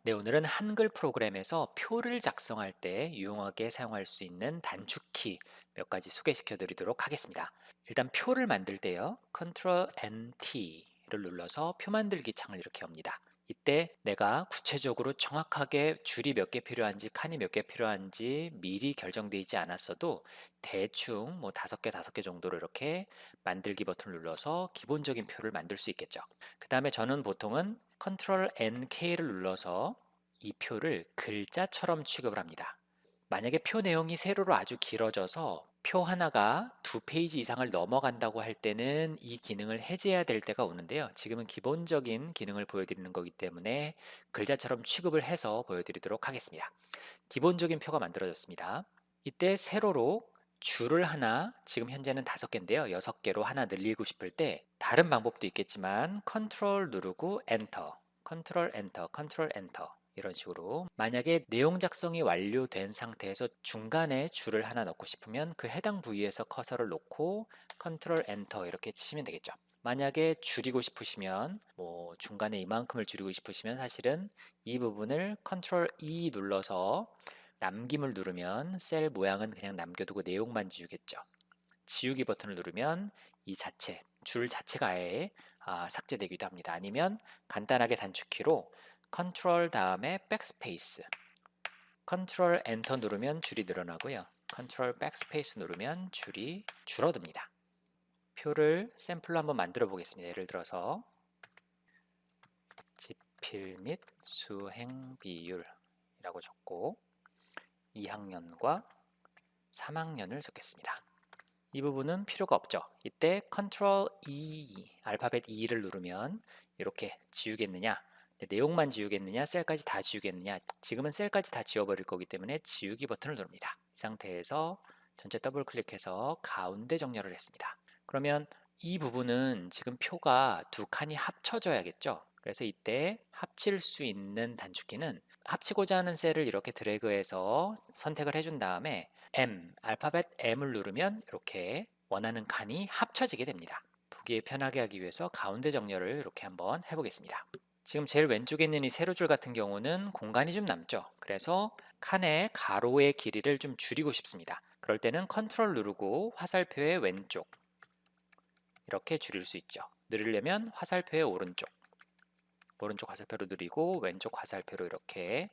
네, 오늘은 한글 프로그램에서 표를 작성할 때 유용하게 사용할 수 있는 단축키 몇 가지 소개시켜 드리도록 하겠습니다. 일단 표를 만들 때요. Ctrl N T를 눌러서 표 만들기 창을 이렇게 엽니다. 이때 내가 구체적으로 정확하게 줄이 몇 개 필요한지 칸이 몇 개 필요한지 미리 결정되어 있지 않았어도 대충 뭐 5개 정도로 이렇게 만들기 버튼을 눌러서 기본적인 표를 만들 수 있겠죠. 그 다음에 저는 보통은 Ctrl N K를 눌러서 이 표를 글자처럼 취급을 합니다. 만약에 표 내용이 세로로 아주 길어져서 표 하나가 2페이지 이상을 넘어간다고 할 때는 이 기능을 해제해야 될 때가 오는데요. 지금은 기본적인 기능을 보여드리는 거기 때문에 글자처럼 취급을 해서 보여드리도록 하겠습니다. 기본적인 표가 만들어졌습니다. 이때 세로로 줄을 하나, 지금 현재는 5개인데요. 6개로 하나 늘리고 싶을 때 다른 방법도 있겠지만 컨트롤 누르고 엔터, 컨트롤 엔터, 컨트롤 엔터 이런 식으로 만약에 내용 작성이 완료된 상태에서 중간에 줄을 하나 넣고 싶으면 그 해당 부위에서 커서를 놓고 컨트롤 엔터 이렇게 치시면 되겠죠. 만약에 줄이고 싶으시면 뭐 중간에 이만큼을 줄이고 싶으시면 사실은 이 부분을 컨트롤 E 눌러서 남김을 누르면 셀 모양은 그냥 남겨두고 내용만 지우겠죠. 지우기 버튼을 누르면 이 자체, 줄 자체가 아예 삭제되기도 합니다. 아니면 간단하게 단축키로 컨트롤 다음에 백스페이스, 컨트롤 엔터 누르면 줄이 늘어나고요. 컨트롤 백스페이스 누르면 줄이 줄어듭니다. 표를 샘플로 한번 만들어 보겠습니다. 예를 들어서 지필 및 수행 비율이라고 적고 2학년과 3학년을 적겠습니다. 이 부분은 필요가 없죠. 이때 Ctrl E, 알파벳 E를 누르면 이렇게 지우겠느냐, 내용만 지우겠느냐, 셀까지 다 지우겠느냐. 지금은 셀까지 다 지워버릴 거기 때문에 지우기 버튼을 누릅니다. 이 상태에서 전체 더블 클릭해서 가운데 정렬을 했습니다. 그러면 이 부분은 지금 표가 2칸이 합쳐져야겠죠. 그래서 이때 합칠 수 있는 단축키는 합치고자 하는 셀을 이렇게 드래그해서 선택을 해준 다음에 M, 알파벳 M을 누르면 이렇게 원하는 칸이 합쳐지게 됩니다. 보기에 편하게 하기 위해서 가운데 정렬을 이렇게 한번 해보겠습니다. 지금 제일 왼쪽에 있는 이 세로줄 같은 경우는 공간이 좀 남죠. 그래서 칸의 가로의 길이를 좀 줄이고 싶습니다. 그럴 때는 컨트롤 누르고 화살표의 왼쪽 이렇게 줄일 수 있죠. 누르려면 화살표의 오른쪽 화살표로 누르고 왼쪽 화살표로 이렇게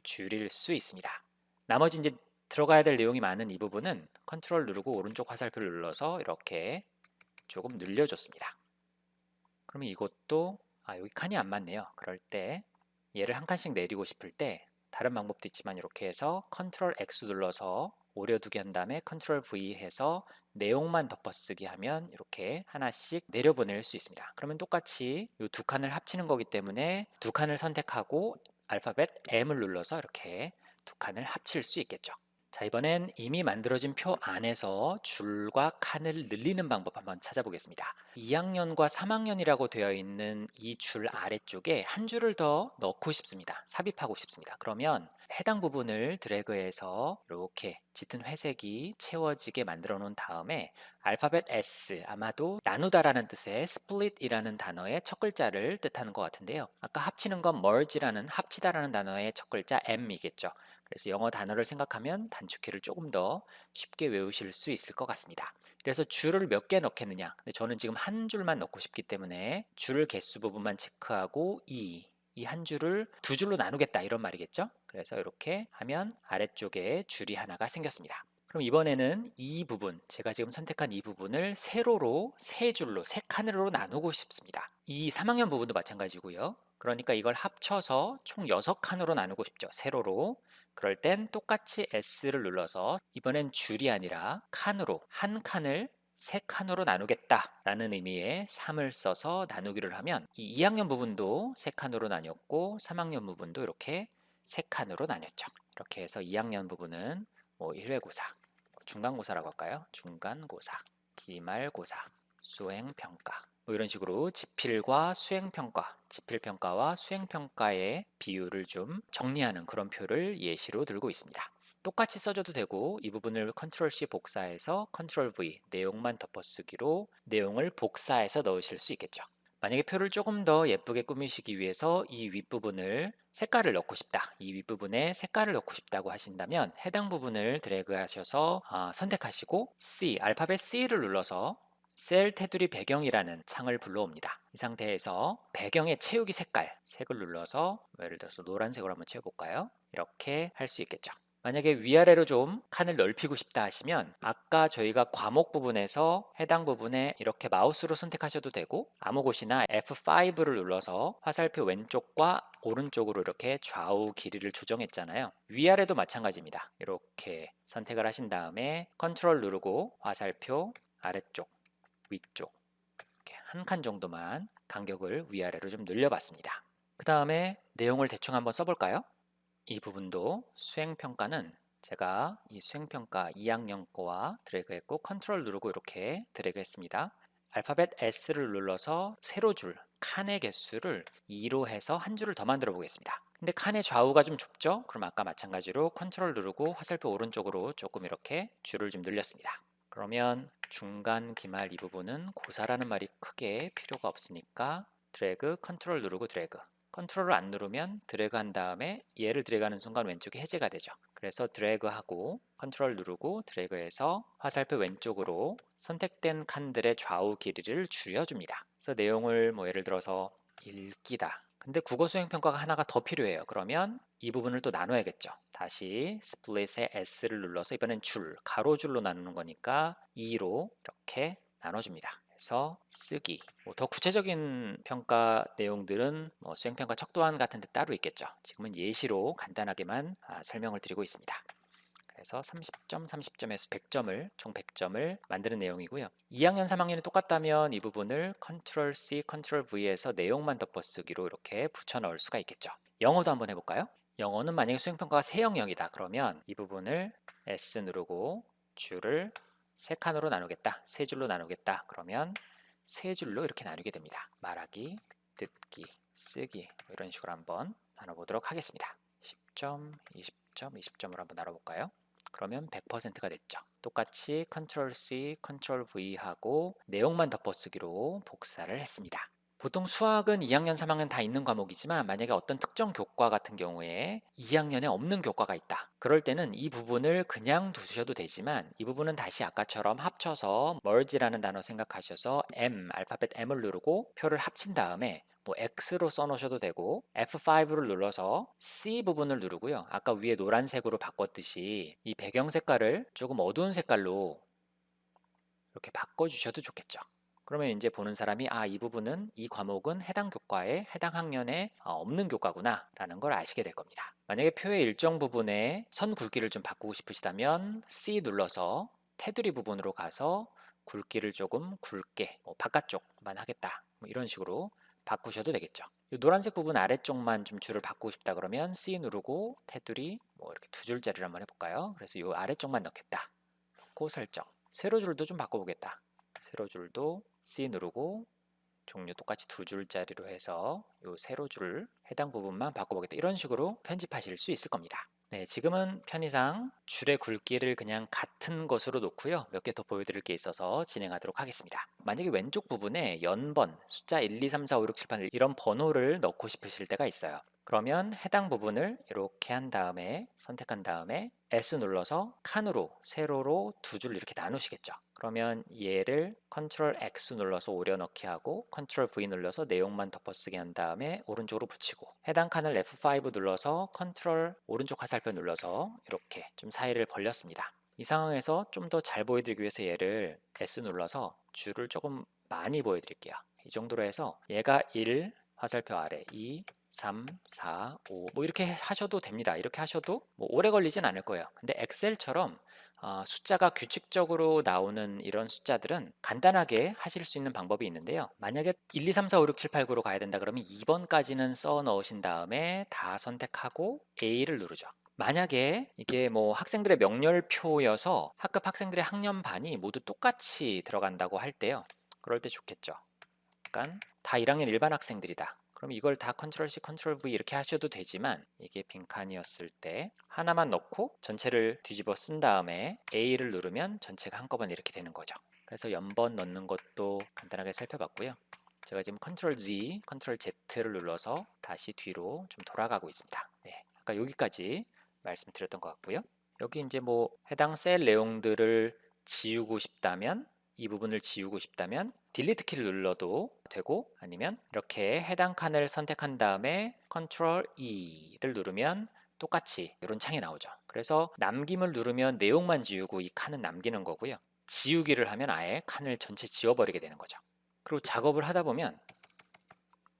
줄일 수 있습니다. 나머지 이제 들어가야 될 내용이 많은 이 부분은 컨트롤 누르고 오른쪽 화살표를 눌러서 이렇게 조금 늘려줬습니다. 그러면 이것도 여기 칸이 안 맞네요. 그럴 때 얘를 한 칸씩 내리고 싶을 때 다른 방법도 있지만 이렇게 해서 컨트롤 X 눌러서 오려두기 한 다음에 컨트롤 V 해서 내용만 덮어쓰기 하면 이렇게 하나씩 내려보낼 수 있습니다. 그러면 똑같이 이 2칸을 합치는 거기 때문에 2칸을 선택하고 알파벳 M을 눌러서 이렇게 2칸을 합칠 수 있겠죠. 자, 이번엔 이미 만들어진 표 안에서 줄과 칸을 늘리는 방법 한번 찾아보겠습니다. 2학년과 3학년이라고 되어 있는 이 줄 아래쪽에 한 줄을 더 넣고 싶습니다. 삽입하고 싶습니다. 그러면 해당 부분을 드래그해서 이렇게 짙은 회색이 채워지게 만들어 놓은 다음에 알파벳 S, 아마도 나누다라는 뜻의 split이라는 단어의 첫 글자를 뜻하는 것 같은데요. 아까 합치는 건 merge라는 합치다라는 단어의 첫 글자 M이겠죠. 그래서 영어 단어를 생각하면 단축키를 조금 더 쉽게 외우실 수 있을 것 같습니다. 그래서 줄을 몇 개 넣겠느냐. 근데 저는 지금 한 줄만 넣고 싶기 때문에 줄 개수 부분만 체크하고 이 한 줄을 2줄로 나누겠다 이런 말이겠죠. 그래서 이렇게 하면 아래쪽에 줄이 하나가 생겼습니다. 그럼 이번에는 이 부분, 제가 지금 선택한 이 부분을 세로로 3줄로 3칸으로 나누고 싶습니다. 이 3학년 부분도 마찬가지고요. 그러니까 이걸 합쳐서 총 6칸으로 나누고 싶죠. 세로로. 그럴 땐 똑같이 S를 눌러서 이번엔 줄이 아니라 칸으로 한 칸을 3칸으로 나누겠다라는 의미의 3을 써서 나누기를 하면 이 2학년 부분도 3칸으로 나뉘었고 3학년 부분도 이렇게 3칸으로 나뉘었죠. 이렇게 해서 2학년 부분은 뭐 1회고사, 중간고사라고 할까요? 중간고사, 기말고사, 수행평가 뭐 이런 식으로 지필과 수행평가, 지필평가와 수행평가의 비율을 좀 정리하는 그런 표를 예시로 들고 있습니다. 똑같이 써줘도 되고 이 부분을 컨트롤 C 복사해서 컨트롤 V 내용만 덮어쓰기로 내용을 복사해서 넣으실 수 있겠죠. 만약에 표를 조금 더 예쁘게 꾸미시기 위해서 이 윗부분을 색깔을 넣고 싶다. 이 윗부분에 색깔을 넣고 싶다고 하신다면 해당 부분을 드래그 하셔서 선택하시고 C, 알파벳 C를 눌러서 셀 테두리 배경이라는 창을 불러옵니다. 이 상태에서 배경의 채우기 색을 눌러서 예를 들어서 노란색으로 한번 채워볼까요? 이렇게 할 수 있겠죠. 만약에 위아래로 좀 칸을 넓히고 싶다 하시면 아까 저희가 과목 부분에서 해당 부분에 이렇게 마우스로 선택하셔도 되고 아무 곳이나 F5를 눌러서 화살표 왼쪽과 오른쪽으로 이렇게 좌우 길이를 조정했잖아요. 위아래도 마찬가지입니다. 이렇게 선택을 하신 다음에 컨트롤 누르고 화살표 아래쪽, 위쪽 이렇게 한 칸 정도만 간격을 위아래로 좀 늘려봤습니다. 그 다음에 내용을 대충 한번 써볼까요? 이 부분도 수행평가는 제가 이 수행평가 2학년 거와 드래그했고 컨트롤 누르고 이렇게 드래그했습니다. 알파벳 S를 눌러서 세로 줄 칸의 개수를 2로 해서 한 줄을 더 만들어 보겠습니다. 근데 칸의 좌우가 좀 좁죠? 그럼 아까 마찬가지로 컨트롤 누르고 화살표 오른쪽으로 조금 이렇게 줄을 좀 늘렸습니다. 그러면 중간 기말 이 부분은 고사라는 말이 크게 필요가 없으니까 드래그 컨트롤 누르고 드래그 컨트롤을 안 누르면 드래그 한 다음에 얘를 드래그하는 순간 왼쪽이 해제가 되죠. 그래서 드래그하고 컨트롤 누르고 드래그해서 화살표 왼쪽으로 선택된 칸들의 좌우 길이를 줄여줍니다. 그래서 내용을 뭐 예를 들어서 읽기다. 근데 국어 수행평가가 하나가 더 필요해요. 그러면 이 부분을 또 나눠야겠죠. 다시 스플릿의 S를 눌러서 이번엔 줄, 가로줄로 나누는 거니까 2로 이렇게 나눠줍니다. 그래서 쓰기. 더 구체적인 평가 내용들은 수행평가 척도안 같은 데 따로 있겠죠. 지금은 예시로 간단하게만 설명을 드리고 있습니다. 그래서 30점, 30점에서 100점을 총 100점을 만드는 내용이고요. 2학년, 3학년이 똑같다면 이 부분을 Ctrl C, Ctrl V에서 내용만 덮어쓰기로 이렇게 붙여 넣을 수가 있겠죠. 영어도 한번 해볼까요? 영어는 만약에 수행평가가 세 영역이다. 그러면 이 부분을 S 누르고 줄을 세 칸으로 나누겠다. 세 줄로 나누겠다. 그러면 세 줄로 이렇게 나누게 됩니다. 말하기, 듣기, 쓰기 이런 식으로 한번 나눠보도록 하겠습니다. 10점, 20점, 20점으로 한번 나눠볼까요? 그러면 100%가 됐죠. 똑같이 Ctrl C, Ctrl V 하고 내용만 덮어쓰기로 복사를 했습니다. 보통 수학은 2학년, 3학년 다 있는 과목이지만 만약에 어떤 특정 교과 같은 경우에 2학년에 없는 교과가 있다. 그럴 때는 이 부분을 그냥 두셔도 되지만 이 부분은 다시 아까처럼 합쳐서 merge라는 단어 생각하셔서 알파벳 M을 누르고 표를 합친 다음에 뭐 X로 써놓으셔도 되고 F5를 눌러서 C 부분을 누르고요. 아까 위에 노란색으로 바꿨듯이 이 배경 색깔을 조금 어두운 색깔로 이렇게 바꿔주셔도 좋겠죠. 그러면 이제 보는 사람이 이 부분은 이 과목은 해당 교과에 해당 학년에 없는 교과구나 라는 걸 아시게 될 겁니다. 만약에 표의 일정 부분에 선 굵기를 좀 바꾸고 싶으시다면 C 눌러서 테두리 부분으로 가서 굵기를 조금 굵게 바깥쪽만 하겠다 이런 식으로 바꾸셔도 되겠죠. 이 노란색 부분 아래쪽만 좀 줄을 바꾸고 싶다 그러면 C 누르고 테두리 이렇게 두 줄짜리를 한번 해볼까요? 그래서 이 아래쪽만 넣겠다. 넣고 설정. 세로줄도 좀 바꿔보겠다. 세로줄도 C 누르고 종류 똑같이 두 줄짜리로 해서 이 세로줄 해당 부분만 바꿔보겠다. 이런 식으로 편집하실 수 있을 겁니다. 네, 지금은 편의상 줄의 굵기를 그냥 같은 것으로 놓고요. 몇 개 더 보여드릴 게 있어서 진행하도록 하겠습니다. 만약에 왼쪽 부분에 연번, 숫자 1, 2, 3, 4, 5, 6, 7, 8 이런 번호를 넣고 싶으실 때가 있어요. 그러면 해당 부분을 이렇게 한 다음에 선택한 다음에 S 눌러서 칸으로 세로로 두 줄 이렇게 나누시겠죠. 그러면 얘를 Ctrl X 눌러서 오려넣기 하고 Ctrl V 눌러서 내용만 덮어쓰기 한 다음에 오른쪽으로 붙이고 해당 칸을 F5 눌러서 Ctrl 오른쪽 화살표 눌러서 이렇게 좀 사이를 벌렸습니다. 이 상황에서 좀 더 잘 보여드리기 위해서 얘를 S 눌러서 줄을 조금 많이 보여드릴게요. 이 정도로 해서 얘가 1 화살표 아래 2 3, 4, 5 이렇게 하셔도 됩니다. 이렇게 하셔도 오래 걸리진 않을 거예요. 근데 엑셀처럼 숫자가 규칙적으로 나오는 이런 숫자들은 간단하게 하실 수 있는 방법이 있는데요. 만약에 1, 2, 3, 4, 5, 6, 7, 8, 9로 가야 된다 그러면 2번까지는 써 넣으신 다음에 다 선택하고 A를 누르죠. 만약에 이게 학생들의 명렬표여서 학급 학생들의 학년반이 모두 똑같이 들어간다고 할 때요. 그럴 때 좋겠죠. 약간 다 1학년 일반 학생들이다. 그럼 이걸 다 Ctrl C, Ctrl V 이렇게 하셔도 되지만 이게 빈칸이었을 때 하나만 넣고 전체를 뒤집어 쓴 다음에 A를 누르면 전체가 한꺼번에 이렇게 되는 거죠. 그래서 연번 넣는 것도 간단하게 살펴봤고요. 제가 지금 컨트롤 Z, 컨트롤 Z를 눌러서 다시 뒤로 좀 돌아가고 있습니다. 네, 아까 여기까지 말씀드렸던 것 같고요. 여기 이제 뭐 해당 셀 내용들을 지우고 싶다면, 이 부분을 지우고 싶다면 딜리트 키를 눌러도 되고, 아니면 이렇게 해당 칸을 선택한 다음에 컨트롤 E를 누르면 똑같이 이런 창이 나오죠. 그래서 남김을 누르면 내용만 지우고 이 칸은 남기는 거고요. 지우기를 하면 아예 칸을 전체 지워버리게 되는 거죠. 그리고 작업을 하다 보면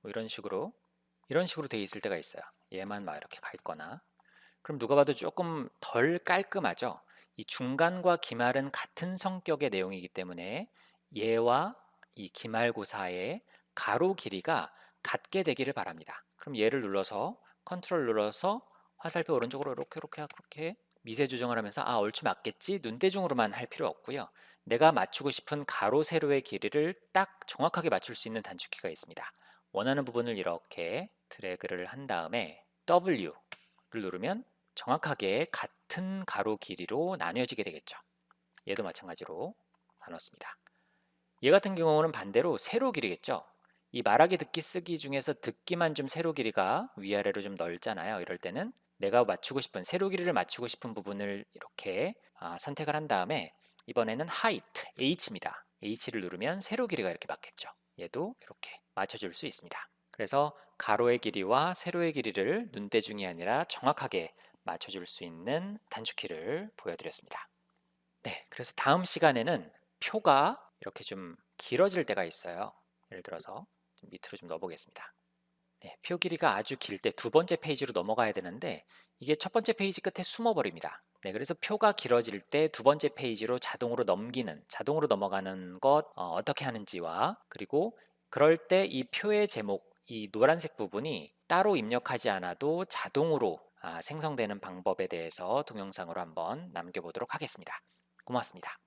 뭐 이런 식으로 돼 있을 때가 있어요. 얘만 막 이렇게 가 있거나. 그럼 누가 봐도 조금 덜 깔끔하죠. 이 중간과 기말은 같은 성격의 내용이기 때문에 얘와 이 기말고사의 가로 길이가 같게 되기를 바랍니다. 그럼 얘를 눌러서 컨트롤 눌러서 화살표 오른쪽으로 이렇게 미세 조정을 하면서 아 얼추 맞겠지 눈대중으로만 할 필요 없고요. 내가 맞추고 싶은 가로 세로의 길이를 딱 정확하게 맞출 수 있는 단축키가 있습니다. 원하는 부분을 이렇게 드래그를 한 다음에 W를 누르면 정확하게 같은 가로 길이로 나뉘어지게 되겠죠. 얘도 마찬가지로 나눴습니다. 얘 같은 경우는 반대로 세로 길이겠죠. 이 말하기 듣기 쓰기 중에서 듣기만 좀 세로 길이가 위아래로 좀 넓잖아요. 이럴 때는 내가 맞추고 싶은 세로 길이를 맞추고 싶은 부분을 이렇게 선택을 한 다음에 이번에는 height, H입니다. H를 누르면 세로 길이가 이렇게 맞겠죠. 얘도 이렇게 맞춰줄 수 있습니다. 그래서 가로의 길이와 세로의 길이를 눈대중이 아니라 정확하게 맞춰줄 수 있는 단축키를 보여드렸습니다. 네, 그래서 다음 시간에는 표가 이렇게 좀 길어질 때가 있어요. 예를 들어서 좀 밑으로 좀 넣어보겠습니다. 네, 표 길이가 아주 길 때 두 번째 페이지로 넘어가야 되는데 이게 첫 번째 페이지 끝에 숨어버립니다. 네, 그래서 표가 길어질 때 두 번째 페이지로 자동으로 자동으로 넘어가는 것 어떻게 하는지와 그리고 그럴 때 이 표의 제목, 이 노란색 부분이 따로 입력하지 않아도 자동으로 생성되는 방법에 대해서 동영상으로 한번 남겨보도록 하겠습니다. 고맙습니다.